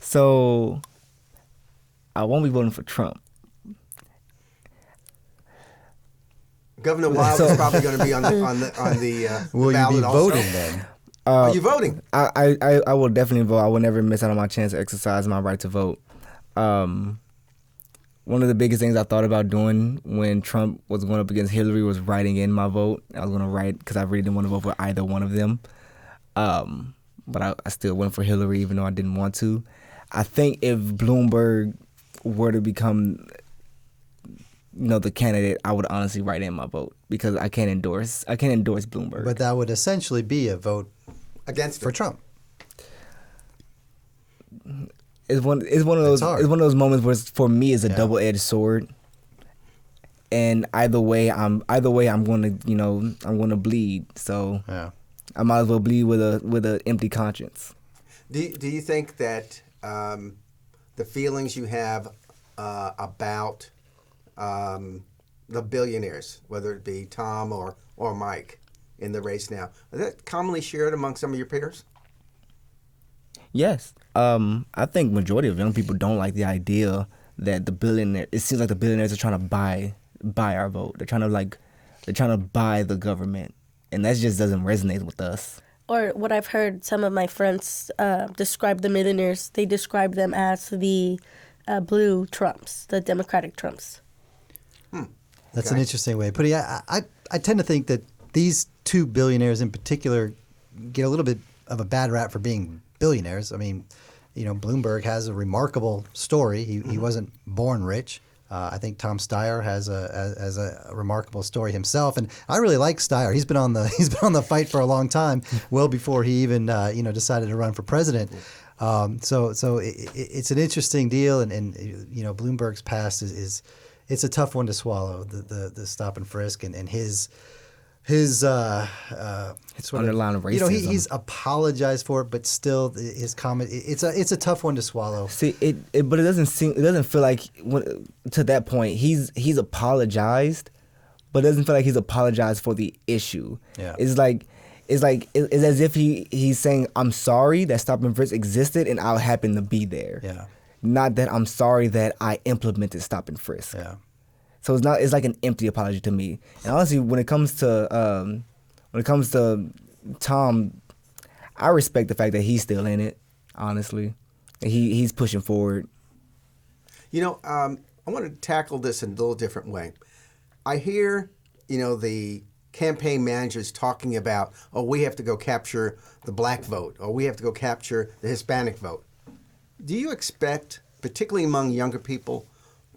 So I won't be voting for Trump. Governor Wild is probably going to be on the Will ballot you be also. voting then? Are you voting? I will definitely vote. I will never miss out on my chance to exercise my right to vote. One of the biggest things I thought about doing when Trump was going up against Hillary was writing in my vote. I was going to write, because I really didn't want to vote for either one of them. But I still went for Hillary even though I didn't want to. I think if Bloomberg were to become, the candidate, I would honestly write in my vote, because I can't endorse Bloomberg. But that would essentially be a vote Against for it. Trump. It's one of those moments where for me it's a double-edged sword. and either way I'm going to bleed. So Yeah. I might as well bleed with an empty conscience. Do you think that the feelings you have about the billionaires, whether it be Tom or Mike in the race now, is that commonly shared among some of your peers? Yes. I think majority of young people don't like the idea that it seems like the billionaires are trying to buy our vote. They're trying to buy the government, and that just doesn't resonate with us. Or what I've heard some of my friends describe the millionaires, they describe them as the blue Trumps, the Democratic Trumps. That's Okay. an interesting way of putting it. I tend to think that these two billionaires in particular get a little bit of a bad rap for being billionaires. I mean, Bloomberg has a remarkable story. He wasn't born rich. I think Tom Steyer has a remarkable story himself, and I really like Steyer. He's been on the fight for a long time, well before he even decided to run for president. So it's an interesting deal, and Bloomberg's past is it's a tough one to swallow. The stop and frisk and his underlying racism. He's apologized for it, but still his comment. It's a tough one to swallow. See, but it doesn't feel like to that point he's apologized, but it doesn't feel like he's apologized for the issue. Yeah. It's as if he's saying, I'm sorry that stop and frisk existed and I happened to be there. Yeah. Not that I'm sorry that I implemented stop and frisk. Yeah. So it's like an empty apology to me. And honestly, when it comes to Tom, I respect the fact that he's still in it. Honestly, he's pushing forward. I want to tackle this in a little different way. I hear, the campaign managers talking about, we have to go capture the black vote, or we have to go capture the Hispanic vote. Do you expect, particularly among younger people,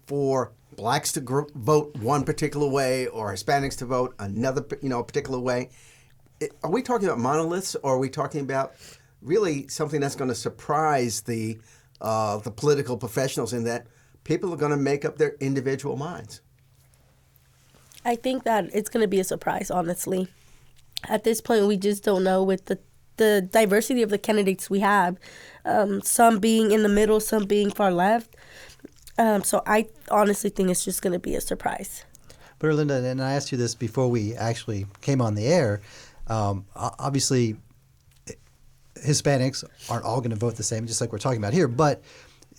for blacks to vote one particular way or Hispanics to vote another, particular way? Are we talking about monoliths, or are we talking about really something that's going to surprise the political professionals in that people are going to make up their individual minds? I think that it's going to be a surprise, honestly. At this point, we just don't know with the diversity of the candidates we have, some being in the middle, some being far left. So I honestly think it's just going to be a surprise. But Linda, and I asked you this before we actually came on the air, obviously Hispanics aren't all going to vote the same, just like we're talking about here, but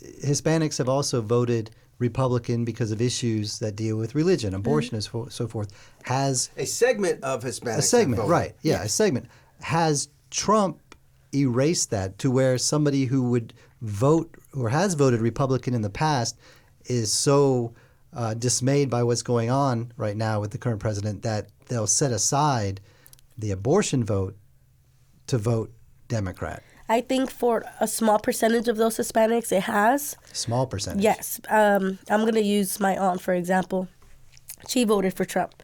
Hispanics have also voted Republican because of issues that deal with religion, abortion, and so forth. Has a segment of Hispanics. A segment, right? Yeah, a segment. Has Trump erased that to where somebody who would vote or has voted Republican in the past is so dismayed by what's going on right now with the current president that they'll set aside the abortion vote to vote Democrat? I think for a small percentage of those Hispanics, it has. Small percentage. Yes. I'm going to use my aunt, for example. She voted for Trump.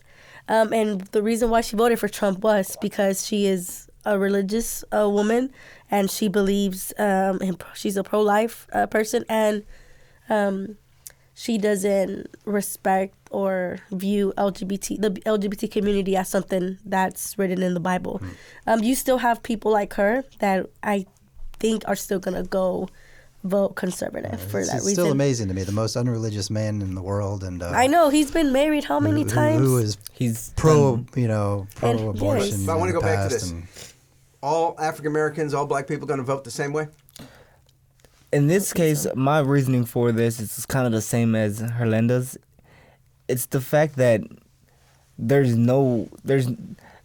And the reason why she voted for Trump was because she is a religious woman, and she believes she's a pro-life person, and she doesn't respect or view the LGBT community as something that's written in the Bible. You still have people like her that I think are still going to go vote conservative for that reason. It's still amazing to me, the most unreligious man in the world, and I know he's been married how many times? He's pro-abortion. But I want to go back to this. All African Americans, all black people, going to vote the same way? In this case, my reasoning for this is kind of the same as Herlinda's. It's the fact that there's no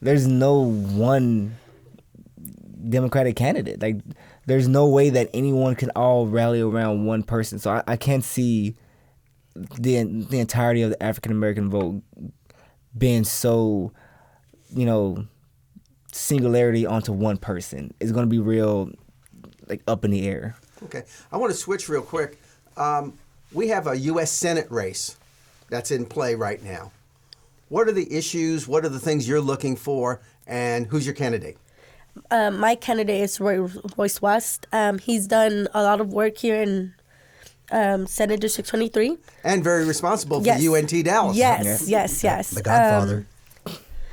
one Democratic candidate. Like, there's no way that anyone can all rally around one person. So I can't see the entirety of the African American vote being so, singularity onto one person. It's going to be real, like, up in the air. Okay. I want to switch real quick. We have a U.S. Senate race that's in play right now. What are the issues? What are the things you're looking for? And who's your candidate? My candidate is Royce West. He's done a lot of work here in Senate District 23. And very responsible Yes. for UNT Dallas. Yes. The Godfather.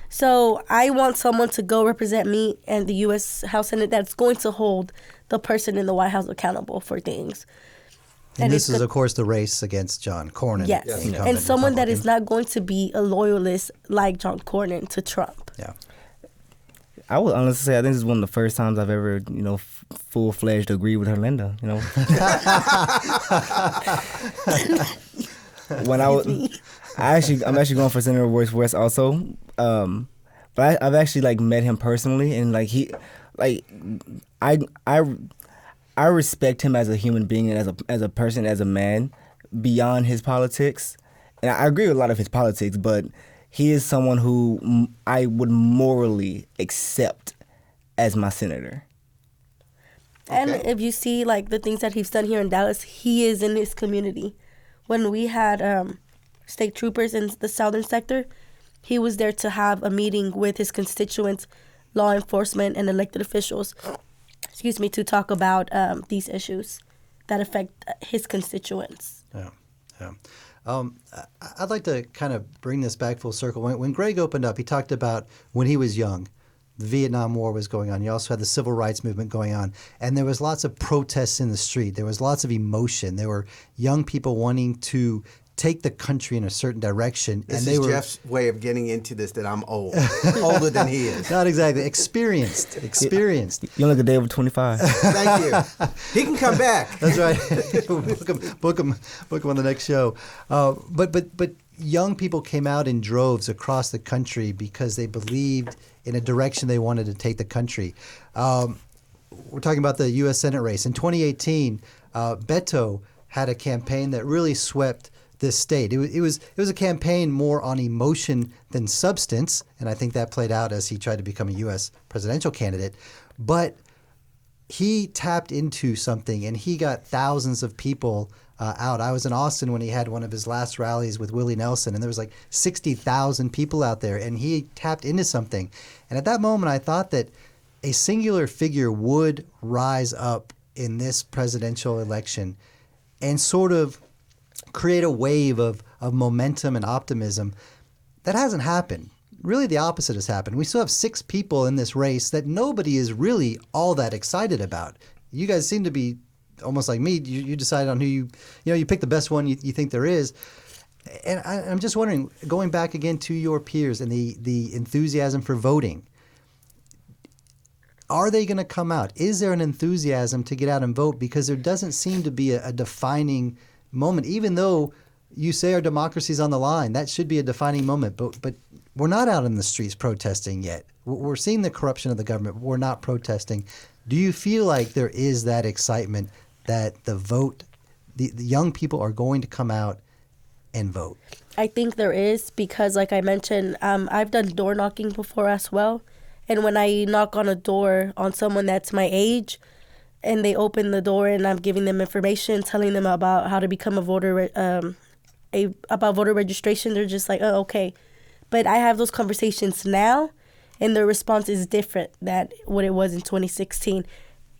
So I want someone to go represent me and the U.S. House Senate that's going to hold the person in the White House accountable for things. And this is, of course, the race against John Cornyn. Yes. incumbent And someone that is Republican. not going to be a loyalist like John Cornyn to Trump. Yeah. I would honestly say I think this is one of the first times I've ever, full-fledged agreed with Herlinda, When I'm actually going for Senator Royce West also. But I've actually met him personally, and I respect him as a human being and as a person, as a man, beyond his politics. And I agree with a lot of his politics, but he is someone who I would morally accept as my senator. And if you see the things that he's done here in Dallas, he is in his community. When we had state troopers in the southern sector, he was there to have a meeting with his constituents, law enforcement, and elected officials, to talk about these issues that affect his constituents. Yeah. I'd like to kind of bring this back full circle. When Greg opened up, he talked about when he was young, the Vietnam War was going on. You also had the civil rights movement going on. And there was lots of protests in the street. There was lots of emotion. There were young people wanting to take the country in a certain direction. This is Jeff's way of getting into this, that I'm old. Older than he is. Not exactly. Experienced. You look a day over 25. Thank you. He can come back. That's right. book him on the next show. But young people came out in droves across the country because they believed in a direction they wanted to take the country. We're talking about the U.S. Senate race. In 2018, Beto had a campaign that really swept this state. It was a campaign more on emotion than substance, and I think that played out as he tried to become a U.S. presidential candidate. But he tapped into something, and he got thousands of people out. I was in Austin when he had one of his last rallies with Willie Nelson, and there was 60,000 people out there, and he tapped into something. And at that moment, I thought that a singular figure would rise up in this presidential election and sort of create a wave of momentum and optimism. That hasn't happened. Really, the opposite has happened. We still have 6 people in this race that nobody is really all that excited about. You guys seem to be almost like me. You decide on who you pick the best one you think there is. And I'm just wondering, going back again to your peers and the enthusiasm for voting, are they going to come out? Is there an enthusiasm to get out and vote? Because there doesn't seem to be a defining moment, even though you say our democracy's on the line. That should be a defining moment, but we're not out in the streets protesting yet. We're seeing the corruption of the government, but we're not protesting. Do you feel like there is that excitement that the young people are going to come out and vote? I think there is, because like I mentioned, I've done door knocking before as well. And when I knock on a door on someone that's my age, and they open the door and I'm giving them information, telling them about how to become a voter, about voter registration, they're just like, oh, okay. But I have those conversations now, and their response is different than what it was in 2016.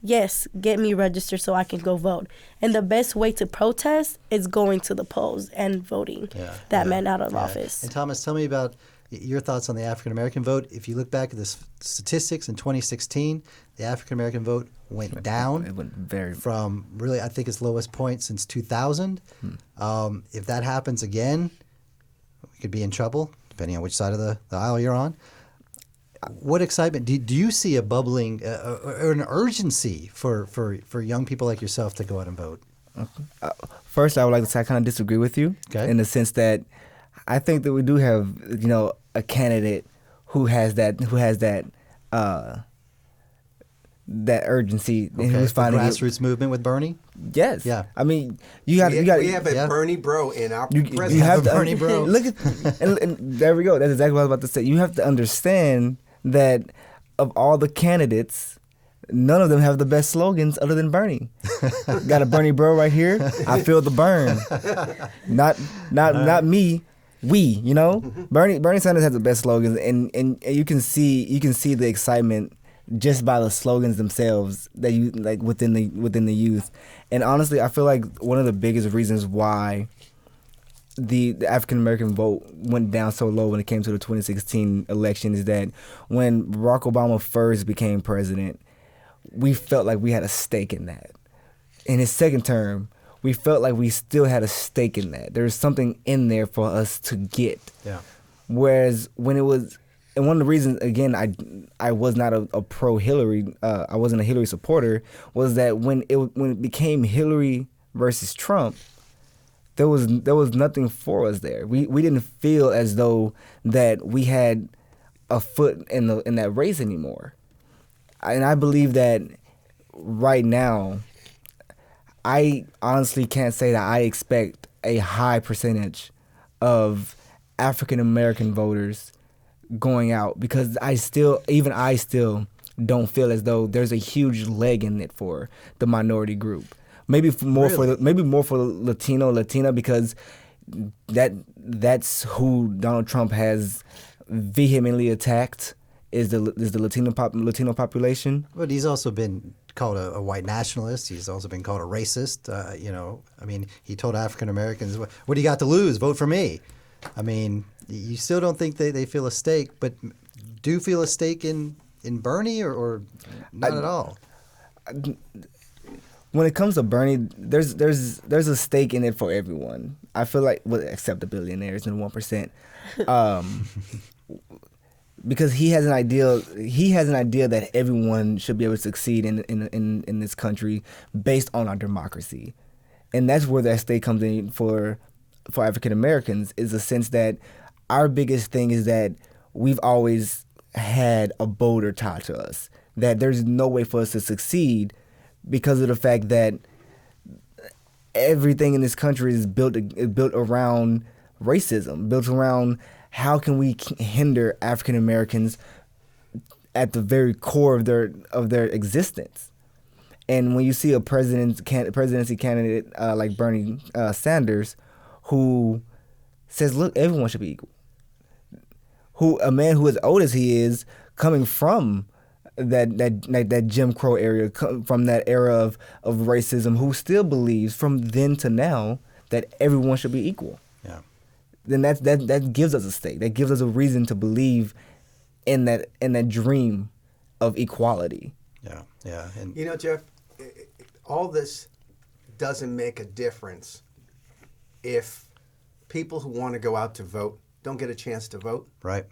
Yes, get me registered so I can go vote. And the best way to protest is going to the polls and voting that man out of office. And Thomas, tell me about your thoughts on the African-American vote. If you look back at the statistics in 2016, the African-American vote went down. It went very from really, I think, its lowest point since 2000. If that happens again, we could be in trouble, depending on which side of the aisle you're on. What excitement do you see a bubbling or an urgency for young people like yourself to go out and vote? First, I would like to say I kind of disagree with you in the sense that I think that we do have, a candidate who has that urgency. Okay. Who's finding the grassroots movement with Bernie. Yes. Yeah. I mean, we have a Bernie bro in our president. You have a Bernie bro. Look at and there we go. That's exactly what I was about to say. You have to understand that of all the candidates, none of them have the best slogans other than Bernie. Got a Bernie bro right here. I feel the burn. Not me. Bernie Sanders has the best slogans, and you can see the excitement just by the slogans themselves that you like within the youth. And honestly, I feel like one of the biggest reasons why the African American vote went down so low when it came to the 2016 election is that when Barack Obama first became president, we felt like we had a stake in that. In his second term, we felt like we still had a stake in that. There's something in there for us to get. Yeah. Whereas when it was, and one of the reasons, again, I was not a pro Hillary, I wasn't a Hillary supporter, was that when it became Hillary versus Trump, there was nothing for us there. We didn't feel as though that we had a foot in that race anymore. And I believe that right now, I honestly can't say that I expect a high percentage of African American voters going out, because I still don't feel as though there's a huge leg in it for the minority group. Maybe more for Latina, because that's who Donald Trump has vehemently attacked is the Latino population. But he's also been called a white nationalist. He's also been called a racist. I mean, he told African Americans, "What do you got to lose? Vote for me." I mean, you still don't think they feel a stake, but do feel a stake in Bernie or not at all? When it comes to Bernie, there's a stake in it for everyone. I feel like, well, except the billionaires and 1%, because he has an idea that everyone should be able to succeed in this country based on our democracy, and that's where that stake comes in for African Americans, is a sense that our biggest thing is that we've always had a boulder tied to us, that there's no way for us to succeed because of the fact that everything in this country is built around racism, built around how can we hinder African Americans at the very core of their existence. And when you see a presidency candidate like Bernie Sanders, who says, "Look, everyone should be equal," a man who, as old as he is, coming from that Jim Crow area, from that era of racism, who still believes from then to now that everyone should be equal. Yeah. Then that gives us a stake. That gives us a reason to believe in that dream of equality. Yeah. Yeah. And Jeff, all this doesn't make a difference if people who want to go out to vote don't get a chance to vote. Right.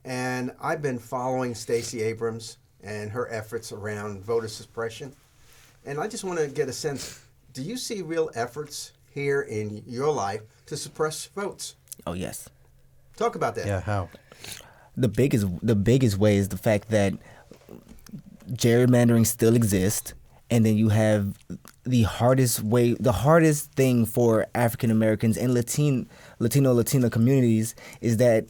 And I've been following Stacey Abrams and her efforts around voter suppression. And I just want to get a sense, do you see real efforts here in your life to suppress votes? Oh, yes. Talk about that. Yeah, how? The biggest way is the fact that gerrymandering still exists, and then you have the hardest thing for African Americans and Latina communities is that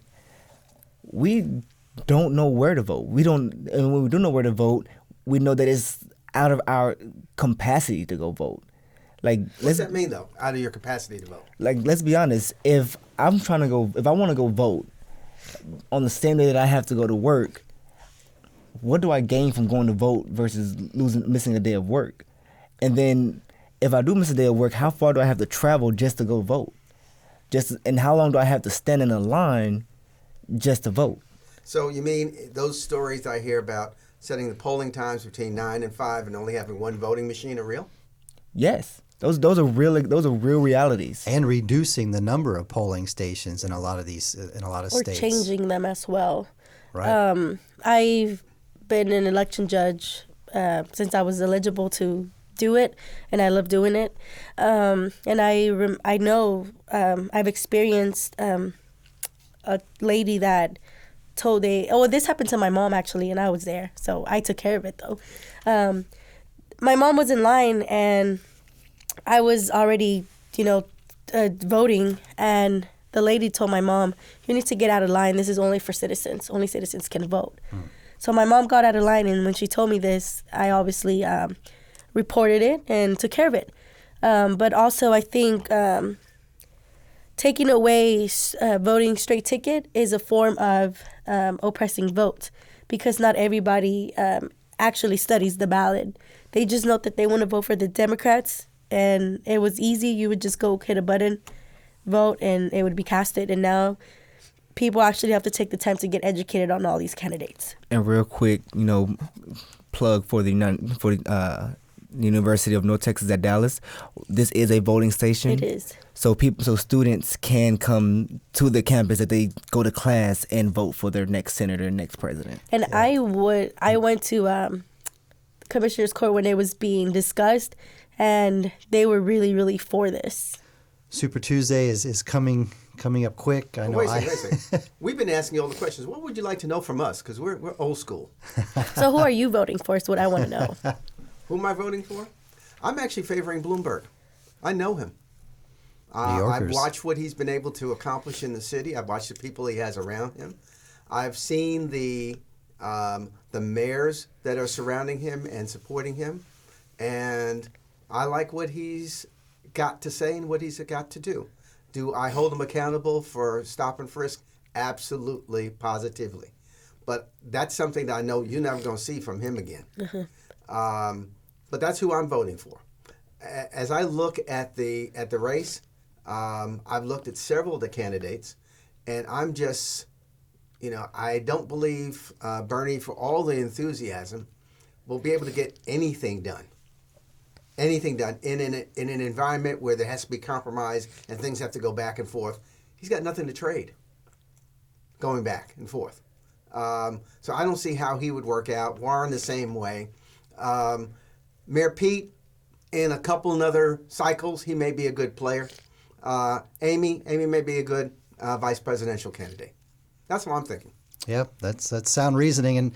we don't know where to vote. And when we don't know where to vote, we know that it's out of our capacity to go vote. Like, what's that mean, though? Out of your capacity to vote? Like, let's be honest. If I want to go vote on the same day that I have to go to work, what do I gain from going to vote versus missing a day of work? And then, if I do miss a day of work, how far do I have to travel just to go vote? And how long do I have to stand in a line just to vote? So you mean those stories I hear about setting the polling times between 9 and 5 and only having one voting machine are real? Yes. Those are real realities. And reducing the number of polling stations in a lot of states. Or changing them as well. Right. I've been an election judge since I was eligible to do it, and I love doing it. And I know I've experienced a lady that this happened to my mom actually, and I was there, so I took care of it though. My mom was in line, and I was already, voting, and the lady told my mom, "You need to get out of line. This is only for citizens. Only citizens can vote." So my mom got out of line, and when she told me this, I obviously reported it and took care of it. But also, I think taking away voting straight ticket is a form of oppressing votes, because not everybody actually studies the ballot. They just know that they want to vote for the Democrats, and it was easy. You would just go hit a button, vote, and it would be casted. And now people actually have to take the time to get educated on all these candidates. And real quick, plug for the University of North Texas at Dallas. This is a voting station. It is. So students can come to the campus if they go to class and vote for their next senator, next president. And I went to Commissioner's Court when it was being discussed, and they were really, really for this. Super Tuesday is coming up quick. I know. Wait a second. We've been asking you all the questions. What would you like to know from us? Because we're old school. So who are you voting for is what I want to know. Who am I voting for? I'm actually favoring Bloomberg. I know him. New Yorkers. I've watched what he's been able to accomplish in the city. I've watched the people he has around him. I've seen the mayors that are surrounding him and supporting him. And I like what he's got to say and what he's got to do. Do I hold him accountable for stop and frisk? Absolutely, positively. But that's something that I know you're never going to see from him again. But that's who I'm voting for. As I look at the race, I've looked at several of the candidates, and I'm just, I don't believe Bernie, for all the enthusiasm, will be able to get anything done. Anything done in an environment where there has to be compromise and things have to go back and forth. He's got nothing to trade going back and forth. So I don't see how he would work out. Warren the same way. Mayor Pete, in a couple another cycles, he may be a good player. Amy may be a good vice presidential candidate. That's what I'm thinking. Yep, that's sound reasoning. And,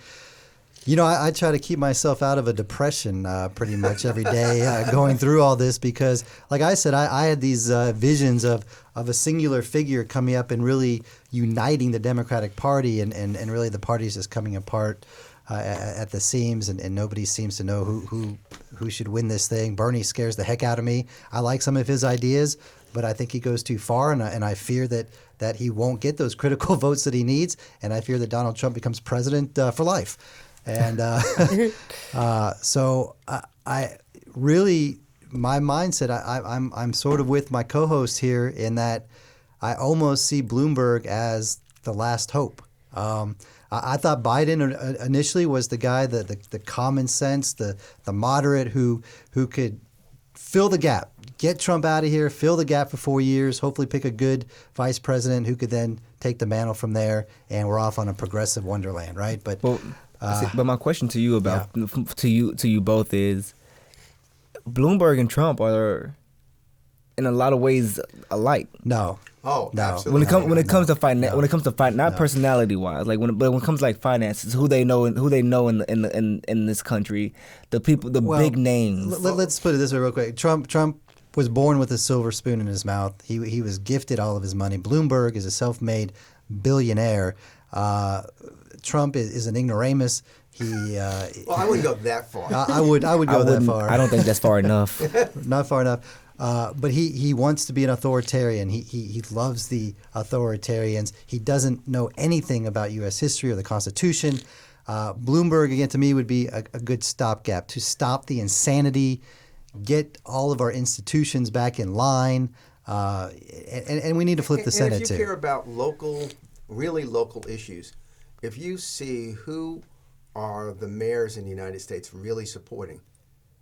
I try to keep myself out of a depression pretty much every day going through all this because, like I said, I had these visions of a singular figure coming up and really uniting the Democratic Party and really the party's just coming apart at the seams and nobody seems to know who should win this thing. Bernie scares the heck out of me. I like some of his ideas, but I think he goes too far, and I fear that he won't get those critical votes that he needs, and I fear that Donald Trump becomes president for life. And so I really, my mindset, I'm sort of with my co-host here in that I almost see Bloomberg as the last hope. I thought Biden initially was the guy, the common sense, the moderate who could fill the gap, get Trump out of here, fill the gap for 4 years, hopefully pick a good vice president who could then take the mantle from there, and we're off on a progressive wonderland, right? But but my question to you to you both is, Bloomberg and Trump are in a lot of ways alike. No. Oh, no. Absolutely. When it comes to not personality wise, like when it comes to like finances, who they know in this country, the people, big names. Let's put it this way real quick. Trump was born with a silver spoon in his mouth. He was gifted all of his money. Bloomberg is a self-made billionaire. Trump is an ignoramus. Well, I wouldn't go that far. I would go that far. I don't think that's far enough. Not far enough. But he wants to be an authoritarian. He loves the authoritarians. He doesn't know anything about U.S. history or the Constitution. Bloomberg, again, to me, would be a good stopgap to stop the insanity, get all of our institutions back in line, and we need to flip the Senate too. And if you care about really local issues, if you see who are the mayors in the United States really supporting,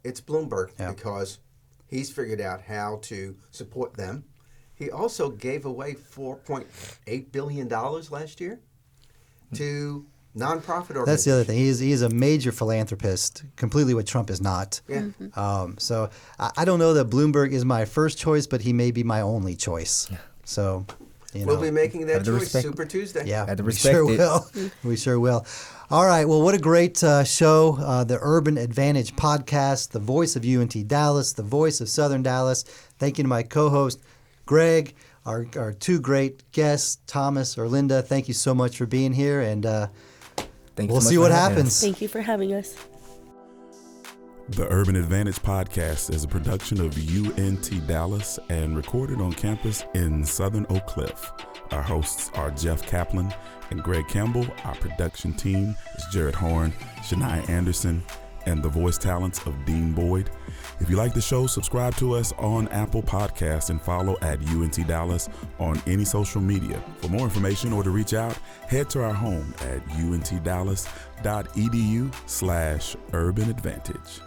it's Bloomberg because he's figured out how to support them. He also gave away $4.8 billion last year to nonprofit organizations. That's the other thing. He is a major philanthropist, completely what Trump is not. Yeah. So I don't know that Bloomberg is my first choice, but he may be my only choice. So, we'll be making that choice respect. Super Tuesday. Yeah, Had to we respect sure it. will. We sure will. All right. Well, what a great show. The Urban Advantage podcast, the voice of UNT Dallas, the voice of Southern Dallas. Thank you to my co-host, Greg, our two great guests, Thomas or Linda. Thank you so much for being here, and we'll see what happens. Thank you for having us. The Urban Advantage podcast is a production of UNT Dallas and recorded on campus in Southern Oak Cliff. Our hosts are Jeff Kaplan and Greg Campbell. Our production team is Jared Horn, Shania Anderson, and the voice talents of Dean Boyd. If you like the show, subscribe to us on Apple Podcasts and follow at UNT Dallas on any social media. For more information or to reach out, head to our home at untdallas.edu/urbanadvantage.